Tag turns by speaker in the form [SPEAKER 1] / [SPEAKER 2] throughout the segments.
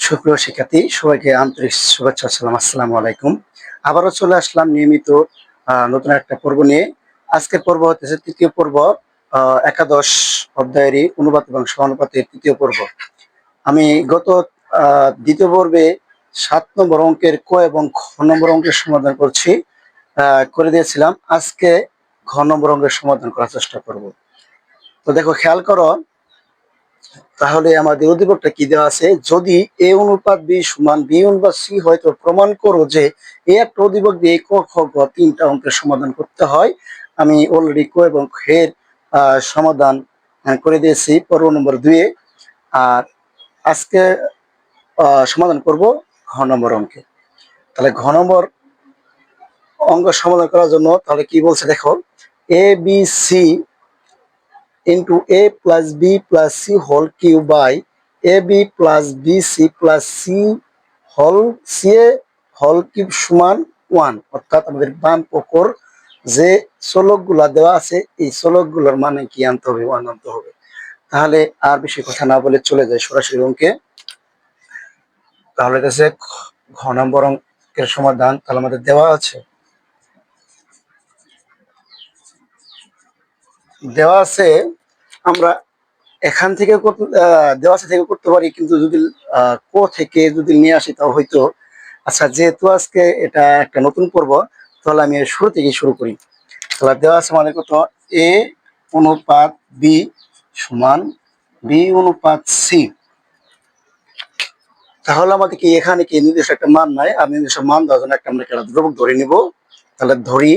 [SPEAKER 1] সুপ্রিয় শিক্ষার্থী সবাইকে আন্তরিক শুভেচ্ছা সালাম। আসসালামু আলাইকুম। আবারও চলে আসলাম নিয়মিত নতুন একটা পর্ব নিয়ে। আজকের পর্ব হচ্ছে তৃতীয় পর্ব, একাদশ অধ্যায়েরই অনুপাত এবং সমানুপাতের তৃতীয় পর্ব। আমি গত দ্বিতীয় পর্বে 7 নম্বর অঙ্কের ক এবং খ নম্বর অঙ্কের সমাধান করে দিয়েছিলাম। আজকে ঘ নম্বর অঙ্কের সমাধান করার চেষ্টা করব। তো দেখো, খেয়াল করো, তাহলে আমাদের উদ্দীপকটা কি দেওয়া আছে, যদি এ অনুপাত বি সমান বি অনুপাত সি হয় তো প্রমাণ করো যে এই একটা উদ্দীপক দিয়ে ক খ গ তিনটা অঙ্কের সমাধান করতে হয়। আমি অলরেডি ক এবং খ এর সমাধান করে দিয়েছি পর্ব নম্বর 2-এ। আর আজকে সমাধান করব ঘ নম্বর অঙ্কে। তাহলে ঘ নম্বর অঙ্ক সমাধান করার জন্য তাহলে কি বলছে দেখো, A B C into a plus b plus c whole cube by ab plus bc plus c a whole cube সমান 1। অর্থাৎ আমাদের বাম পক্ষর যে চলকগুলা দেওয়া আছে এই চলকগুলোর মানে কি আনতে হবে, 1 আনতে হবে। তাহলে আর বেশি কথা না বলে চলে যায় সরাসরি অঙ্কে। তাহলে কাছে ঘ নম্বর অঙ্কের সমাধান তাহলে আমাদের দেওয়া আছে আমরা এখান থেকে দেওয়া আছে থেকে করতে পারি, কিন্তু যদি ক থেকে যদি নিয়ে আসি তাও হয়তো। আচ্ছা, যেহেতু আজকে এটা একটা নতুন পর্ব, তাহলে আমি শুরু থেকে শুরু করি। তাহলে দেওয়া আছে মানে কত, এ অনুপাত বি সমান বি অনুপাত সি। তাহলে আমাদের কি এখানে কি নির্দিষ্ট একটা মান নাই, আমি নির্দিষ্ট মান দেওয়ার জন্য একটা আমরা একটা ধ্রুবক ধরে নিব। তাহলে ধরি।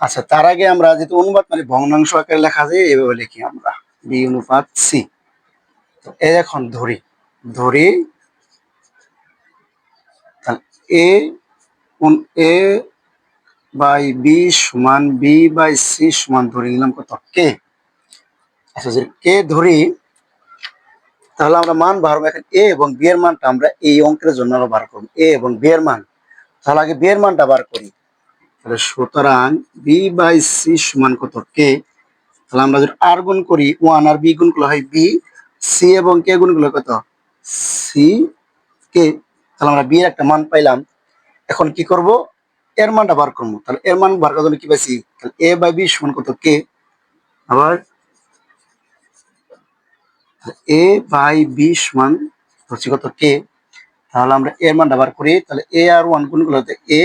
[SPEAKER 1] আচ্ছা, তার আগে আমরা যেহেতু অনুপাত মানে ভগ্নাংশ আকারে লেখা যায়, এভাবে লিখি আমরা বি অনুপাত সি। এই এখন ধরি এ এ বাই বি সমান বি বাই সি সমান ধরে নিলাম কত, কে। আচ্ছা, যদি কে ধরি তাহলে আমরা মান বার করবো। এখন এ এবং বি এর মানটা আমরা এই অঙ্কের জন্য আমরা বার করবো, এ এবং বি এর মান। তাহলে আগে বি এর মানটা বার করি। তাহলে সুতরাং বি বাই সি সমান কত, কে। তাহলে আমরা যদি আর গুণ করি 1 আর বি গুণ করলে হয় বি, সি এবং কে গুণ করলে কত, সি কে। তাহলে আমরা বি এর একটা মান পাইলাম। এখন কি করব, এর মানটা বার করবো। তাহলে এর মান বার করার জন্য কি পাইছি, তাহলে এ বাই বি সমান কত, কে। আবার এ বাই বি সমান হচ্ছে কত, কে। তাহলে আমরা এর মানটা বার করি। তাহলে এ আর 1 গুণ করলে এ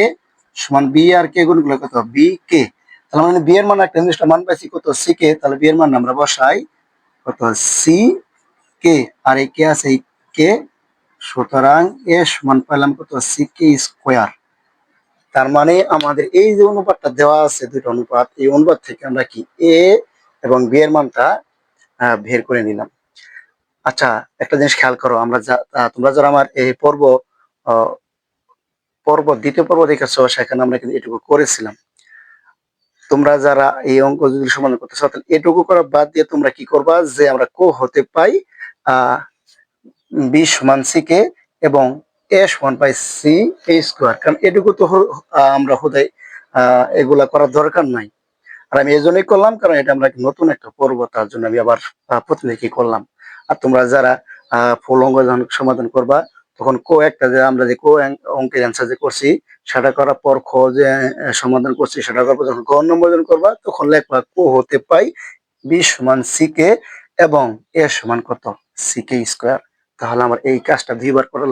[SPEAKER 1] সমান বি আর কে গুণ করলে কত, বি কে। তাহলে মানে বি এর মান একটা নির্দিষ্ট মান পাইছি কত, সি কে। তাহলে বি এর মান আমরা বসাই কত, সি কে। আর এই কে আছে, এই কে। সুতরাং এ সমান পাইলাম কত, সি কে স্কোয়ার। তার মানে আমাদের এই যে অনুপাতটা দেওয়া আছে, দুটো অনুপাত, এই অনুপাত থেকে আমরা কি এ এবং বি এর মানটা বের করে নিলাম। আচ্ছা, একটা জিনিস খেয়াল করো, তোমরা যারা আমার এই দ্বিতীয় পর্ব দেখেছো, সেখানে আমরা কিন্তু এটুকু করেছিলাম। তোমরা যারা এই অঙ্ক যদি সমাধান করতে চাও, তাহলে এটুকু করা বাদ দিয়ে তোমরা কি করবা, যে আমরা কো হতে পাই বি সমান সি কে এবং এ সমান পাই সি এ স্কোয়ার। কারণ এটুকু তো আমরা হুদাই এগুলা করার দরকার নাই। আর আমি এই জন্যই করলাম, কারণ এটা আমরা নতুন একটা পর্ব, তার জন্য আমি আবার প্রতিনিধি করলাম। আর তোমরা যারা ফুল অঙ্ক যখন সমাধান করবা, তখন একটা যে আমরা যে অঙ্কের অ্যান্সার যে করছি সেটা করার পর খ যে সমাধান করছি সেটা করার পর যখন ক নম্বর করবা, তখন লেখবা কো হতে পাই বি সমান সি কে এবং এ সমান কত, সি কে স্কোয়ার। তাহলে আমার এই কাজটা দুইবার করা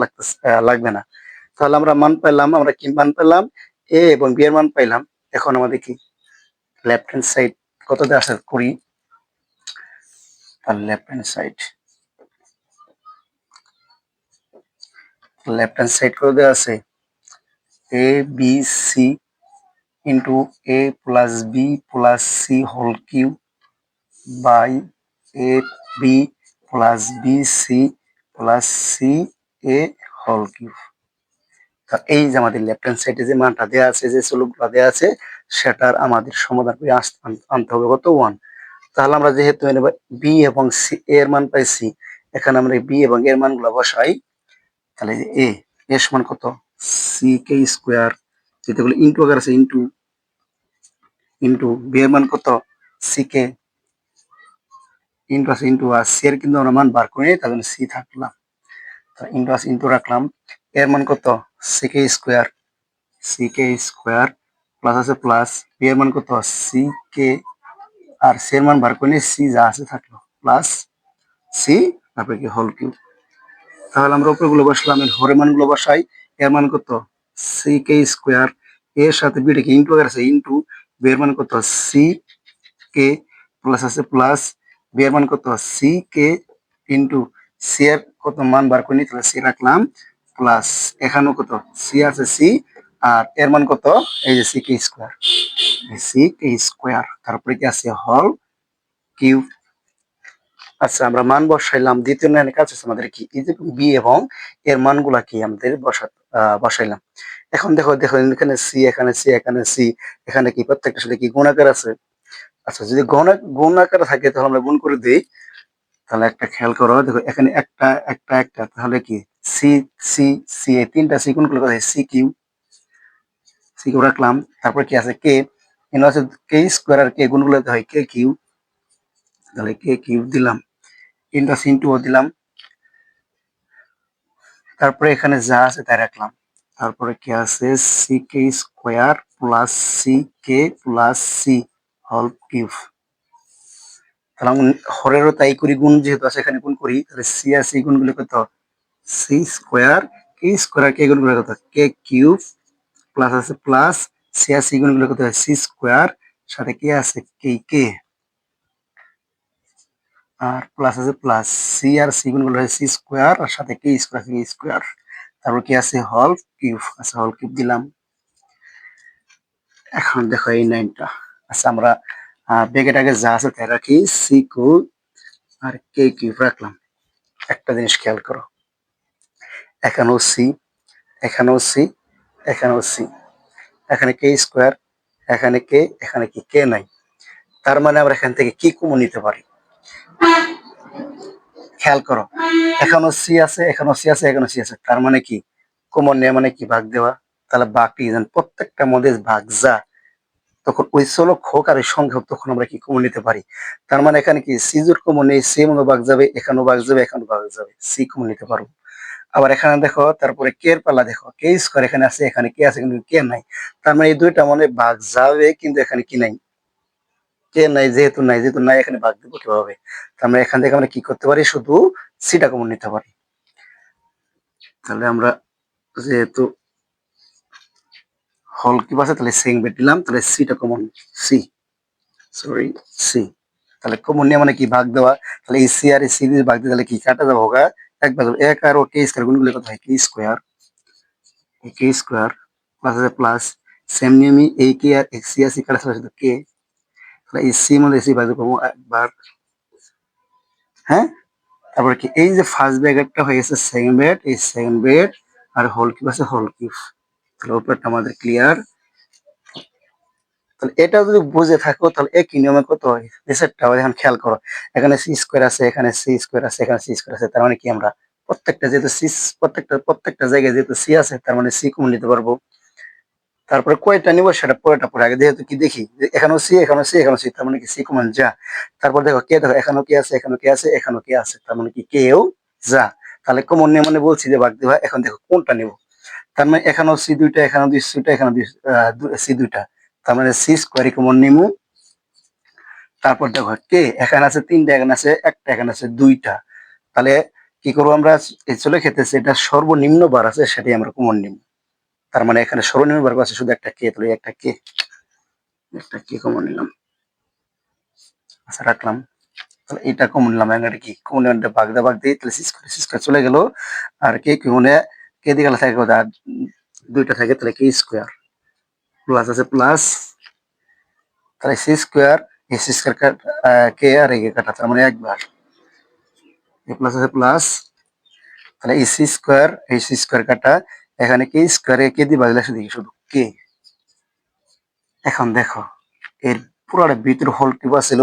[SPEAKER 1] লাগবে না। তাহলে আমরা মান পাইলাম, আমরা কি মান পেলাম, এ এবং বি এর মান পাইলাম। এখন আমাদের কি লেফট হ্যান্ড সাইড কত দিয়ে আসা করি। তাহলে লেফট হ্যান্ড সাইড কত দেওয়া আছে, A B C into A plus B plus C whole cube by A B plus B C plus C A whole cube. এই যে আমাদের লেফট হ্যান্ড সাইডে যে মানটা দেওয়া আছে, যে চলকগুলো দেওয়া আছে, সেটার আমাদের সমাধান করে আনতে হবে কত, 1। তাহলে আমরা যেহেতু বি এবং সি এর মান পাইছি, এখানে আমরা বি এবং এর মানগুলো বসাই। তাহলে এ এর সমান কত, সি কে স্কোয়ার, যেগুলো ইন্টু আকার আছে, ইন্টু ইন্টু বি এর মান কত, সি কে ইন্টু আছে ইন্টু আর সি এর কিন্তু আমরা মান বার করি তার জন্য সি থাকলাম, ইন্টু আছে ইন্টু রাখলাম। এর মান কত? সিকে স্কোয়ার, সিকে স্কোয়ার প্লাস আছে প্লাস বি এর মান কত? সিকে আর সি এর মান বার করে নিয়ে সি যা আছে থাকলো প্লাস সি তারপরে কি হোল কিউব। তাহলে আমরা উপরে গুলো বসলাম, এর হরের মান গুলো বসাই। এর মান কত? সিকে স্কোয়ার, এর সাথে বিটাকে ইন্টু আছে ইন্টু বি এর মান কত? সি কে প্লাস আছে প্লাস বি এর মান কত? সি কে ইন্টু সি এর কত মান বার করে নিই, তাহলে সি রাখলাম প্লাস এখানেও কত? সি আছে সি আর এর মান কত? এই যে C K square, C K square তারপরে কি আছে? হল কিউব। আচ্ছা আমরা মান বসাইলাম, দ্বিতীয় লাইনের কাজ আছে আমাদের কি? এই যে বি এবং এর মানগুলা কি আমাদের বসাইলাম। এখন দেখো দেখো এখানে সি, এখানে সি, এখানে সি, এখানে কি প্রত্যেকটার সাথে কি গুণাকার আছে? আচ্ছা যদি গুণ আকারে থাকে তাহলে আমরা গুণ করে দিই। তাহলে একটা খেয়াল করো, দেখো এখানে একটা একটা একটা তাহলে কি সি সি সি এই তিনটা সি গুণ করলে কথা সি কিউ, সি কিউ রাখলাম। তারপর কি আছে কে, এখানে আছে কে স্কোয়ার আর কে গুণ করলে হয় কে কিউ, তাহলে কে কিউ দিলাম, তিনটা সিন টু দিলাম। তারপরে এখানে যা আছে তাই রাখলাম। তারপরে কি আছে? C K square plus C k plus C whole cube. তাহলে আমি হরেরও তাই করি, গুণ যেহেতু আছে এখানে গুণ করি, তাহলে সি আর সি গুণগুলো কত? সি স্কোয়ার কে স্কোয়ার কে গুণগুলো কত? কে কিউব প্লাস আছে প্লাস সি আর সি গুণগুলো কত? সি স্কোয়ার সাথে কে আছে কে কে আর প্লাস আছে প্লাস সি আর সি গুণগুলো হয় সি স্কোয়ার আর সাথে কে স্কোয়ার কে স্কোয়ার। তারপর কি আছে? হল কিউব আছে, হল কিউব দিলাম। এখন দেখো এই লাইনটা, আচ্ছা আমরা ব্র্যাকেট আগে যা আছে তাই রাখি, সি কিউব আর কে কিউব রাখলাম। একটা জিনিস খেয়াল করো, এখানেও সি, এখানেও সি, এখানেও সি, এখানে কে স্কোয়ার, এখানে কে, এখানে কি কে নাই। তার মানে আমরা এখান থেকে কি কমন নিতে পারি? খেয়াল করো, এখানেও সি আছে, এখানেও সি আছে, এখানেও সি আছে, তার মানে কি কমন নেওয়া মানে কি ভাগ দেওয়া। তাহলে বাকি প্রত্যেকটা মধ্যে ভাগ যা, তখন ওই চলক হোক আর ওই সংখ্যা হোক তখন আমরা কি কমন নিতে পারি। তার মানে এখানে কি সি জোর কমন নেই, সি মনে ভাগ যাবে, এখানেও ভাগ যাবে, এখানেও ভাগ যাবে, সি কমন নিতে পারবো। আবার এখানে দেখো তারপরে কে এর পাল্লা দেখো, কে স্কোয়ার এখানে আছে, এখানে কে আছে কিন্তু কে নাই। তার মানে এই দুইটা মানে ভাগ যাবে কিন্তু এখানে কি নাই, কে নাই। যেহেতু নাই, যেহেতু নাই এখানে ভাগ দেবো কিভাবে? তার মানে এখান থেকে আমরা কি করতে পারি? শুধু সিটা কমন নিতে পারি। তাহলে আমরা যেহেতু হল কিউব আছে তাহলে সেকেন্ড বেড দিলাম, তাহলে সিটা কমন, সি সরি সি। তাহলে কমন নিয়ে মানে কি ভাগ দেওয়া। তাহলে এই সি আর এই সি দিয়ে ভাগ দিয়ে তাহলে কি কাটা যাবে হোগা, এক ভাগ যাবে। এক আর ও কে স্কোয়ার গুণগুলো কত হয়? কে স্কোয়ার, কে স্কোয়ার প্লাস আছে প্লাস সেম নিয়মই এই কে আর সি আর সি কাটা চলে আসবে কে, তাহলে এই সি মধ্যে সি ভাগ পাবো একবার। হ্যাঁ, তারপরে কি এই যে ফার্স্ট ব্র্যাকেটটা হয়ে গেছে সেকেন্ড ব্র্যাকেট, এই সেকেন্ড ব্র্যাকেট আর হোল কিউব আছে হোল কিউব। তাহলে উপরটা আমাদের ক্লিয়ার। তাহলে এটা যদি বুঝে থাকো তাহলে একই নিয়মে কত হয় নিচেরটা হয়। এখন খেয়াল করো, এখানে সি স্কোয়ার আছে, এখানে সি স্কোয়ার আছে, এখানে সি স্কোয়ার আছে, তার মানে কি আমরা প্রত্যেকটা যেহেতু সি, প্রত্যেকটা জায়গায় যেহেতু সি আছে তার মানে সি কমন নিতে পারবো। তারপরে কয়টা নিব সেটা পরেটা পরে, আগে যেহেতু কি দেখি এখানেও সি, এখানেও সি, এখানেও সি, তার মানে কি সি কমন যা। তারপর দেখো কে, দেখো এখানেও কি আছে, এখানেও কি আছে, এখানেও কি আছে, তার মানে কি কেও যা। তাহলে কমন নিয়ে মানে বলছি যে ভাগ দিবা। এখন দেখো কোনটা নিব, তার মানে এখানেও সি দুইটা, এখানেও দুই সিটা, এখানেও সি দুইটা, তার মানে সি স্কোয়ার কমন নিমু। তারপর দেখো কে, এখানে আছে তিনটা, এখানে আছে একটা, এখানে আছে দুইটা, তাহলে কি করবো আমরা? চলে খেতেছে এটা সর্বনিম্ন বার আছে সেটাই আমরা কমন নিব। তার মানে এখানে সর্বনিম্ন বার আছে শুধু একটা কে, তাহলে একটা কে, একটা কে কমন নিলাম। আচ্ছা রাখলাম, তাহলে এটা কমন নিলাম। এটা কি কমন ভাগ দিই, তাহলে সি স্কোয়ার চলে গেল। আর কে কি মনে কে দিয়ে গেলে থাকে কোথায়? দুইটা থাকে, তাহলে কে স্কোয়ার প্লাস আছে প্লাস, তাহলে সি স্কোয়ার এই সি স্কোয়ার কে আর এ কাটা, তার মানে একবার এ প্লাস আছে প্লাস, তাহলে এই সি স্কোয়ার কাটা, এখানে কে স্কোয়ার কে দিয়ে বাজলে শুধু শুধু কে। এখন দেখো এর পুরোটা ভিতরে হল কিউব ছিল,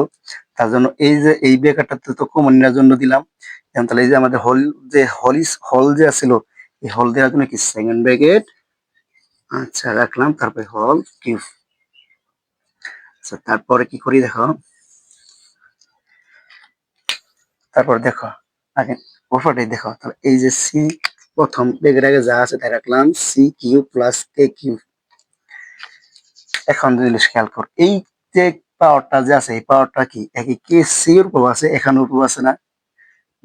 [SPEAKER 1] তার জন্য এই যে এই ব্র্যাকেটটা তো কমন নেওয়ার জন্য দিলাম। এখন তাহলে এই যে আমাদের হল যে হল যে ছিল, এই হল দেওয়ার জন্য কি সেকেন্ড ব্র্যাকেট আচ্ছা রাখলাম, তারপরে হল কিউব। আচ্ছা তারপরে কি করি দেখো, তারপর দেখো আগে উপরটাই দেখো, তাহলে এই যে সি প্রথম বেগের আগে যা আছে তাই রাখলাম, সি কিউ প্লাস কে কিউ। এখন যদি খেয়াল কর, এই যে পাওয়ারটা যে আছে এই পাওয়ারটা কি একই কে সি এর উপর আছে, এখানে উপর আছে না,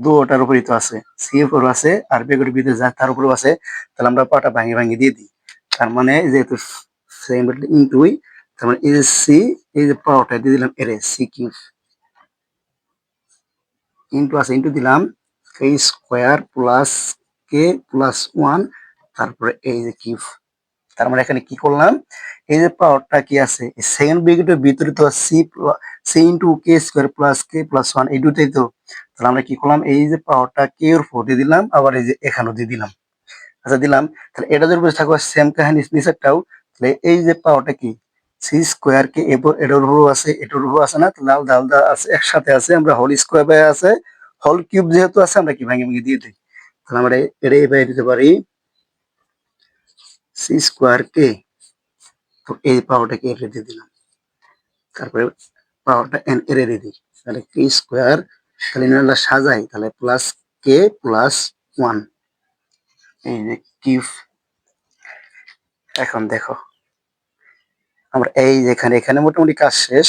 [SPEAKER 1] দুটার উপরই তো আছে, সি এর উপর আছে আর বেগের ভিতরে যা তার উপর আছে। তাহলে আমরা পাওয়ারটা ভাঙি ভাঙি দিয়ে দিই। তার মানে যেহেতু সেম ইন্টুই, তার মানে এই যে সি, এই যে পাওয়ারটা দিয়ে দিলাম এর সি কিউব, ইন্টু আছে ইন্টু দিলাম কে square plus K plus one, তারপরে এই যে কিউব। তার মানে এখানে কি করলাম, এই যে পাওয়ারটা কি আছে সেকেন্ড ব্র্যাকেটের ভিতরে তো C C into k square plus K plus one, এই দুটাই তো। তাহলে আমরা কি করলাম, এই যে পাওয়ারটা কে এর উপর দিয়ে দিলাম, আবার এই যে এখানেও দিয়ে দিলাম। আচ্ছা দিলাম, তাহলে এটা যদি থাকবে সেম কাহিনী নিচেরটাও। তাহলে এই যে পাওয়ারটা কি সি স্কোয়ার কে এটার উপরও আছে এটার উপরও আছে না, তাহলে আলাদা আলাদা আছে একসাথে আছে, আমরা হোল স্কোয়ার বাই আছে হোল কিউব যেহেতু আছে আমরা কি ভাঙে ভাঙে দিয়ে দিই। তাহলে আমরা এটা এভাবে দিতে পারি সি স্কোয়ার কে, তো এই পাওয়ারটাকে এর দিয়ে দিলাম, তারপরে পাওয়ারটা এন এর দিয়ে দিই, তাহলে কে স্কোয়ার, তাহলে এটা সাজাই, তাহলে প্লাস কে প্লাস ওয়ান, এই যে কিউব। এখন দেখো আমরা এই যে এখানে এখানে মোটামুটি কাজ শেষ।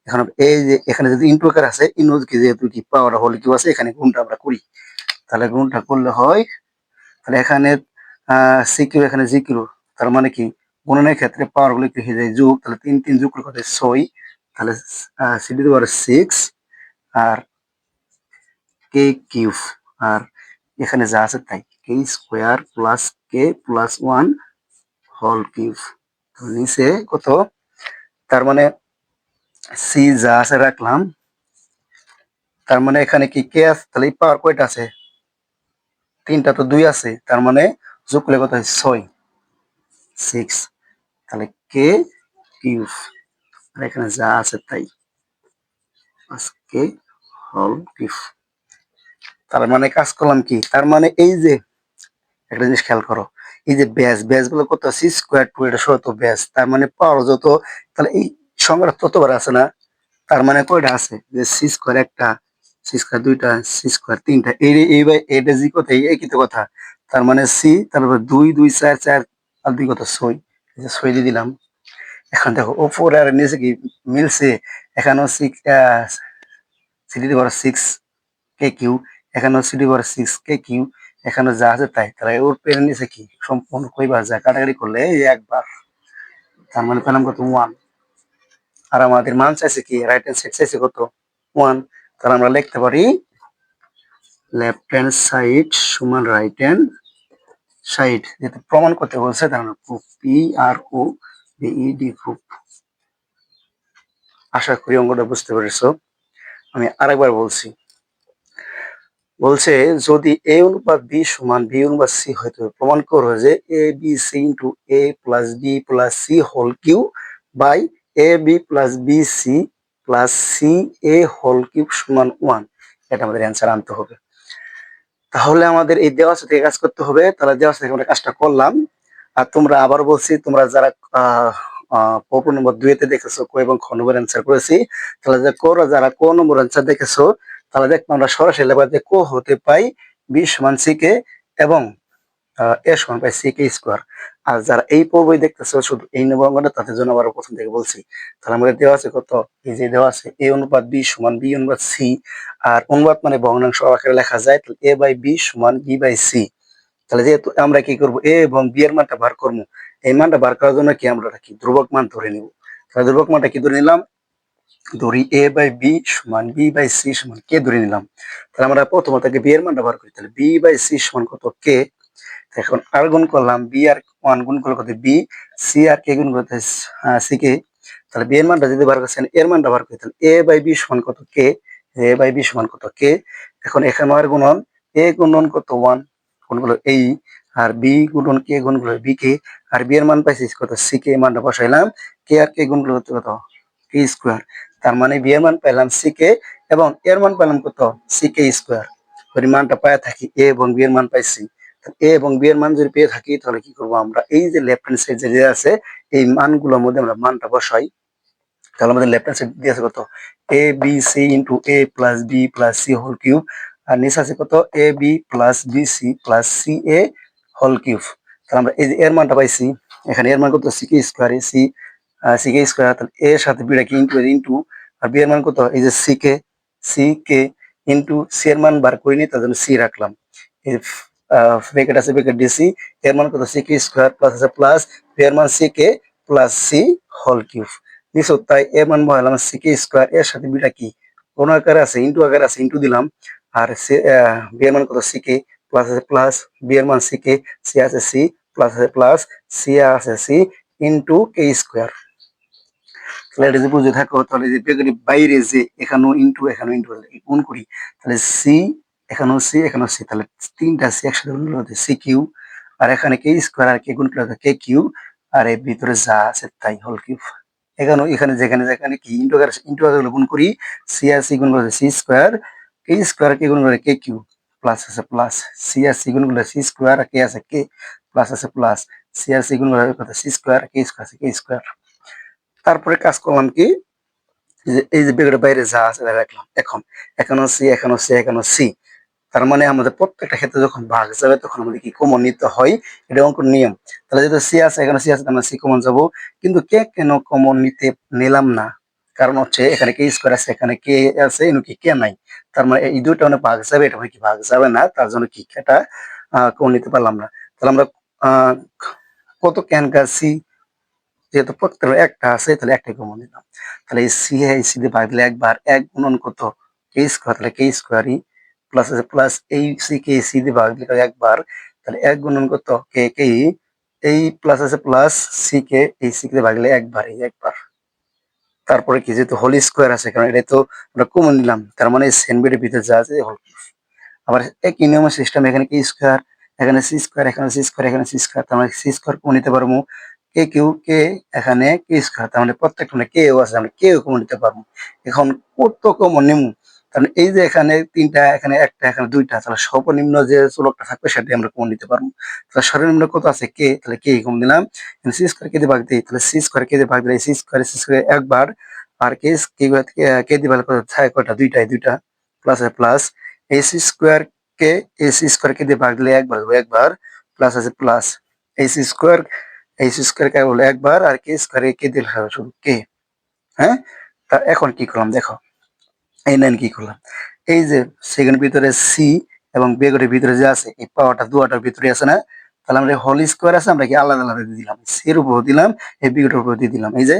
[SPEAKER 1] এখন এই যে এখানে যদি ইনটু আকার আছে, ইনটু কি যেহেতু কি পাওয়ার হোল কিউ আছে, এখানে গুণটা আমরা করি। তাহলে গুণটা করলে হয়, তাহলে এখানে সি কিউ এখানে জি কিউ, তার মানে কি গুণনের ক্ষেত্রে পাওয়ার গুলো কি হয়ে যায় যোগ, তাহলে তিন তিন যোগ করতে 6, তাহলে সি টু দি পাওয়ার 6 আর কে কিউব, আর এখানে যা আছে তাই K square plus K plus one whole cube. নিচে কত, তার মানে সি যা আছে রাখলাম, তার মানে এখানে কি কে আছে, তাহলে এই পাওয়ার কয়টা আছে তিনটা, তো দুই আছে, তার মানে যোগ করলে কত হয় 6 6, তাহলে কে কিউব আর এখানে যা আছে তাই কে হোল কিউব। তার মানে কাজ করলাম কি, তার মানে এই যে একটা জিনিস খেয়াল করো, এই যে ব্যাস ব্যাস গুলো কত সি স্কোয়ার টু, এটা শত ব্যাস, তার মানে পাওয়ার যত, তাহলে এই সংখ্যাটা ততবার আছে না, তার মানে কয়টা আছে যে সি স্কোয়ার একটা, সি স্কোয়ার দুইটা, সি স্কোয়ার তিনটা, এইবার এটা জি কথা একই তো কথা। তার মানে সি, তারপর দুই দুই চার চার আর দুই কত 6, এই যে 6 দিয়ে দিলাম। এখন দেখো ওপরে আর নিচে কি মিলছে, এখানেও C to the power 6 K cube, এখানেও C to the power 6 K cube, এখানে যা আছে তাই, তাহলে ওর পেনের নিচে কি সম্পূর্ণ কয়বার যায়, কাটাকাটি করলে এই একবার, তার মানে পেলাম কত 1। আর আমাদের মান চাইছে কি, রাইট হ্যান্ড সাইড চাইছে কত 1, তাহলে আমরা লিখতে পারি লেফট হ্যান্ড সাইড সমান রাইট হ্যান্ড সাইড, যেহেতু প্রমাণ করতে বলছে তাহলে প্রুফ, পি আর ও বিইডি প্রুফ। আশা করি অঙ্কটা বুঝতে পেরেছো। আমি আরেকবার বলছি, বলছে যদি এ অনুপাত বি সমান বি অনুপাত সি হয় তবে প্রমাণ করো যে A B C into A plus B plus C whole cube by A B plus B C plus C A whole cube সমান 1, এটা আমাদের অ্যান্সার আনতে হবে। তাহলে আমাদের এই দেওয়া থেকে কাজ করতে হবে, তাহলে দেওয়া থেকে আমরা কাজটা করলাম। আর তোমরা আবার বলছি, তোমরা যারা প্রশ্ন নম্বর 2 তে দেখেছো ক এবং খ নম্বর অ্যান্সার করেছি, তাহলে যে কোরা যারা ক নম্বর অ্যান্সার দেখেছো, তাহলে দেখবো আমরা সরাসরি লেবার যে কো হতে পাই বি সমান সি কে এবং এ সমান পাই সি কে স্কোয়ার। আর যারা এই পর্বই দেখতেছো শুধু এই নম্বর অঙ্কটা, তাদের জন্য আবার প্রথম থেকে বলছি। তাহলে আমাদের দেওয়া আছে কত, এই যে দেওয়া আছে এ অনুপাত বি সমান বি অনুপাত সি, আর অনুপাত মানে ভগ্নাংশ আকারে লেখা যায়, তাহলে এ বাই বি সমান বি বাই সি। তাহলে যেহেতু আমরা কি করব, এ এবং বি এর মানটা বার করবো, এই মানটা বার করার জন্য কি আমরা কি ধ্রুবক মান ধরে নিব। তাহলে ধ্রুবক মানটা কি ধরে নিলাম, ধরি এ বাই বি সমান বি বাই সি সমান কে ধরে নিলাম। তাহলে আমরা প্রথমত বি এর মানটা বার করি, তাহলে বি বাই সি সমান কত কে। এখন আর গুণ করলাম, বি আর ওয়ান গুণ করলে কত বি, সি আর কে গুণ করতে সি কে, তাহলে বি এর মানটা যদি বার করছেন এর মানটা বার করি, তাহলে এ বাই বি সমান কত কে, এ বাই বি সমান কত কে। এখন এখানে আর গুণন, এ গুণন কত 1 গুণ করলো এই, আর বি গুণন কে গুণ করলো বি কে, আর বি এর মান পাইছি কত সি কে, মানটা বসাইলাম, কে আর কে গুণ করলো কত কে স্কোয়ার। তার মানে বি এর মান পেলাম সি কে এবং এর মান পেলাম কত সি কে স্কোয়ার। মানটা পায় থাকি এ এবং বি এর মান পাইছি, এ এবং বি এর মান যদি পেয়ে থাকি তাহলে কি করবো আমরা, এই যে লেফট হ্যান্ড সাইড যে আছে এই মানগুলোর মধ্যে আমরা মানটা বসাই। তাহলে আমাদের লেফট হ্যান্ড সাইড দিয়ে আছে কত A B C into A plus B plus C whole cube, আর নিচে আছে কত A B plus BC plus C A whole cube. তাহলে আমরা এই যে এর মানটা পাইছি, এখানে এর মান কত C K square, C K square, তাহলে এর সাথে বিটা কি ইন্টু, আর বি এর মান কত এই যে সি কে ইন্টু সি এর মান বার করিনি, তার জন্য সি রাখলাম। এই ব্র্যাকেট আছে, ব্র্যাকেট দিছি, এর মান কত সি কে স্কোয়ার প্লাস আছে প্লাস বি এর মান C k plus C whole cube নিচে, তাই এর মান বহালাম সি কে স্কোয়ার, এর সাথে বিটা কি কোন আকারে আছে ইন্টু আকারে আছে, ইন্টু দিলাম। আর বি এর মান কত সি কে প্লাস আছে প্লাস বি এর মান সি কে, সি আছে সি প্লাস আছে প্লাস সি আছে সি ইন্টু কে স্কোয়ার। তাহলে এটা যদি বুঝে থাকো, তাহলে যে ব্র্যাকেটের বাইরে যে এখানেও ইন্টু গুণ করি, তাহলে সি এখানেও সি এখানেও সি, তাহলে তিনটা সি একসাথে গুণ করলে সি কিউ, আর এখানে কে স্কোয়ার আর কে গুণ করলে কে কিউ, আর এর ভিতরে যা আছে তাই হোল কিউব। এখানে যেখানে যেখানে কি ইন্টু আকারে গুণ করি, সি আর সি গুণ করলে সি স্কোয়ার, কে স্কোয়ার কে গুণ করলে কে কিউ, প্লাস আছে প্লাস সি আর সি গুণ করলে সি স্কোয়ার, কে আছে কে, প্লাস আছে প্লাস সি আর সি গুণ করলে সি স্কোয়ার, কে স্কোয়ার আছে কে স্কোয়ার। তারপরে কাজ করলাম কি, এই যে ব্র্যাকেটের বাইরে যা আছে তাই রাখলাম। এখনো সি এখনো সি এখনো সি, তার মানে আমাদের প্রত্যেকটা ক্ষেত্রে যখন ভাগ যাবে তখন আমাদের কি কমন নিতে হয়, এটা অঙ্কের নিয়ম। তাহলে যেহেতু সি আছে এখানে সি আছে, তার মানে সি কমন যাবো। কিন্তু কে কেন কমন নিতে নিলাম না, কারণ হচ্ছে এখানে কে স্কোয়ার আছে এখানে কে আছে এখানে কি কে নাই, তার মানে এই দুইটা মানে ভাগ যাবে, এটা মানে কি ভাগ যাবে না, তার জন্য কি এটা কমন নিতে পারলাম না। তাহলে আমরা আহ কত ক্যান সি, যেহেতু প্রত্যেকটা একটা আছে তাহলে একটাই কমন নিলাম। তাহলে এই সি দিয়ে ভাগ দিলে একবার, এক গুণন কত কে স্কোয়ার, তাহলে কে স্কোয়ারই প্লাস আছে প্লাস এই সি দিয়ে ভাগ দিলে একবার, তাহলে এক গুণন কত কে কে, এই প্লাস আছে প্লাস সি কে, এই সি কে ভাগলে একবার, এই একবার। তারপরে কি যেহেতু হোল স্কোয়ার আছে, কারণ এটা তো আমরা কমন নিলাম, তার মানে সেন বেডের ভিতরে যা আছে হোল। আবার একই নিয়মের সিস্টেম, এখানে কি স্কোয়ার এখানে সি স্কোয়ার এখানে সি স্কোয়ার এখানে সি স্কোয়ার, তার মানে সি স্কোয়ার কমন নিতে পারবো, কে কিউ কে এখানে কে স্কোয়ার, তার মানে প্রত্যেকটা মানে কে আছে আমরা কেউ কমন নিতে পারবো। এখন কত কমন নিমু, কারণ এই যে এখানে তিনটা এখানে একটা এখানে দুইটা, তাহলে সর্বনিম্ন যে চলকটা থাকবে সেটাই আমরা কমন নিতে পারবো। তাহলে সর্বনিম্ন কত আছে কে, তাহলে কে কমন দিলাম, সি স্কোয়ার কে দিয়ে ভাগ দিই, তাহলে সি স্কোয়ার দিলে সি স্কোয়ার একবার, আর কে দিয়ে ভাগ থাকে কয়টা দুইটা প্লাস প্লাস এই সি স্কোয়ার কে, এই সি স্কোয়ার কে দিয়ে ভাগ দিলে একবার প্লাস আছে প্লাস এই সি স্কোয়ার কে বলে একবার, আর কে স্কোয়ার কে দিলে হবে শুধু কে। হ্যাঁ, তা এখন কি করলাম দেখো, এই নাইন কি করলাম, এই যে সেকেন্ড ভিতরে সি এবং বেগের ভিতরে যে আছে এই পাওয়ারটা দুয়াটার ভিতরে আছে না, তাহলে আমরা হোল স্কোয়ার আছে আমরা কি আলাদা আলাদা দিয়ে দিলাম, সি এর উপর দিলাম এই বিগেটের উপর দিয়ে দিলাম, এই যে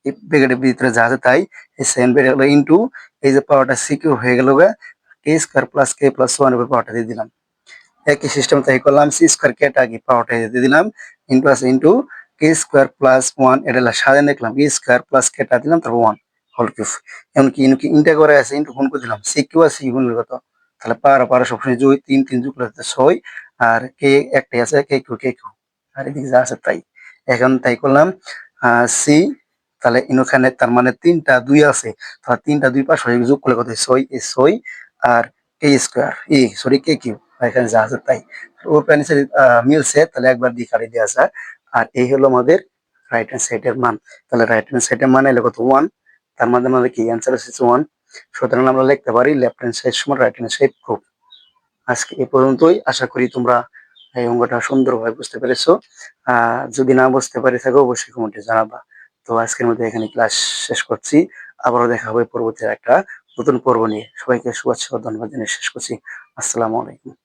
[SPEAKER 1] এই ব্র্যাকেটের ভিতরে যা আছে তাই, এই সেকেন্ড ব্র্যাকেট হলো ইনটু এই যে পাওয়ারটা সি কিউ হয়ে গেল কে square plus K plus one উপর পাওয়ারটা দিয়ে দিলাম। একই সিস্টেম তাই করলাম, সি স্কোয়ার কেটা আগে পাওয়ারটা দিয়ে দিলাম, ইনটু আছে ইনটু কে স্কোয়ার প্লাস ওয়ান, এটা সাজান দেখলাম কে স্কোয়ার প্লাস কেটা দিলাম তারপর ওয়ান হোল কিউব। এমনকি ইনকি ইনটা করে আছে ইনটু গুণ করে দিলাম, সি কিউ আর সি গুণ কত, তাহলে পারা সবসময় জয় তিন তিন যোগ করতে ছয়, আর কে একটাই আছে কে কিউ, আর এদিকে যা আছে তাই। এখন তাই করলাম সি, তাহলে ইনখানে তার মানে তিনটা দুই আছে, তাহলে তিনটা দুই পাশে যোগ করলে কত ছয়, এই ছয় আর কে স্কোয়ার সরি কে কিউ, এখানে যা আছে তাই। ওর প্যানিসের মিলছে, তাহলে একবার দিয়ে কাটি দেওয়া যায়। আর এই হলো আমাদের রাইট হ্যান্ড সাইডের মান। তাহলে রাইট হ্যান্ড সাইডের মান এলো কত ওয়ান, তার মানে আমাদের কি অ্যান্সার হচ্ছে ওয়ান। সুতরাং আমরা লিখতে পারি লেফট হ্যান্ড সাইড সমান রাইট হ্যান্ড সাইড প্রুফ। আজকে এ পর্যন্তই, আশা করি তোমরা এই অঙ্কটা সুন্দরভাবে বুঝতে পেরেছো। যদি না বুঝতে পারি থাকো অবশ্যই কমেন্টে জানাবা। তো আজকের মধ্যে এখানে ক্লাস শেষ করছি, আবারও দেখা হবে পরবর্তী একটা নতুন পর্ব নিয়ে। সবাইকে শুভেচ্ছা ও ধন্যবাদ জানিয়ে শেষ করছি। আসসালামু আলাইকুম।